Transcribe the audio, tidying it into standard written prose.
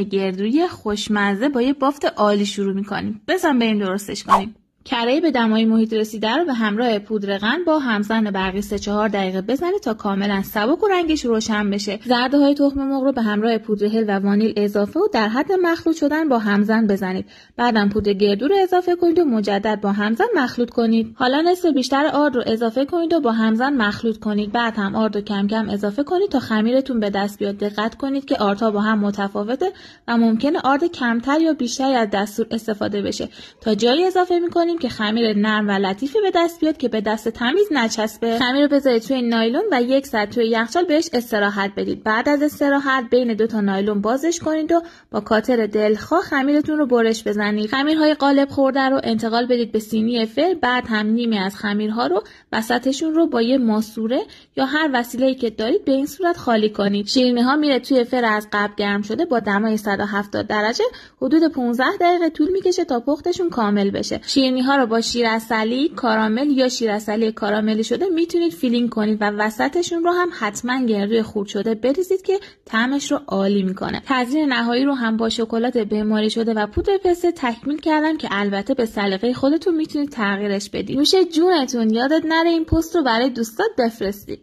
گردویی خوشمزه با یه بافت عالی شروع می‌کنیم. بزن بریم درستش کنیم. کره به دمای محیط رسیده رو به همراه پودر قند با همزن برقی 3-4 دقیقه بزنید تا کاملا سبک و رنگش روشن بشه. زرده‌های تخم مرغ رو به همراه پودر هل و وانیل اضافه و در حد مخلوط شدن با همزن بزنید. بعدم پودر گردو رو اضافه کنید و مجدد با همزن مخلوط کنید. حالا نصف بیشتر آرد رو اضافه کنید و با همزن مخلوط کنید. بعد هم آرد رو کم کم اضافه کنید تا خمیرتون به دست بیاد. دقت کنید که آردها با هم متفاوته و ممکنه آرد کمتر یا بیشتری از دستور استفاده بشه. تا جایی اضافه می‌کنید که خمیر نرم و لطیفی به دست بیاد که به دست تمیز نچسبه. خمیر رو بذارید توی نایلون و 1 ساعت توی یخچال بهش استراحت بدید. بعد از استراحت بین 2 تا نایلون بازش کنید و با کاتر دلخواه خمیرتون رو برش بزنید. خمیرهای قالب خورده رو انتقال بدید به سینی فر. بعد هم نیمی از خمیرها رو وسطشون رو با یه ماسوره یا هر وسیله‌ای که دارید به این صورت خالی کنید. شیرینی‌ها میره توی فر از قبل گرم شده با دمای 170 درجه حدود 15 دقیقه طول میکشه تا پختشون کامل بشه. شیرینی‌ها رو با شیرعسلی کارامل یا شیرعسلی کاراملی شده میتونید فیلینگ کنید و وسطشون رو هم حتما گردوی خورد شده بریزید که طعمش رو عالی میکنه. تزیین نهایی رو هم با شکلات بماری شده و پودر پسته تکمیل کردم که البته به سلیقه خودتون میتونید تغییرش بدید. نوش جونتون، یادت نره این پست رو برای دوستات بفرستی.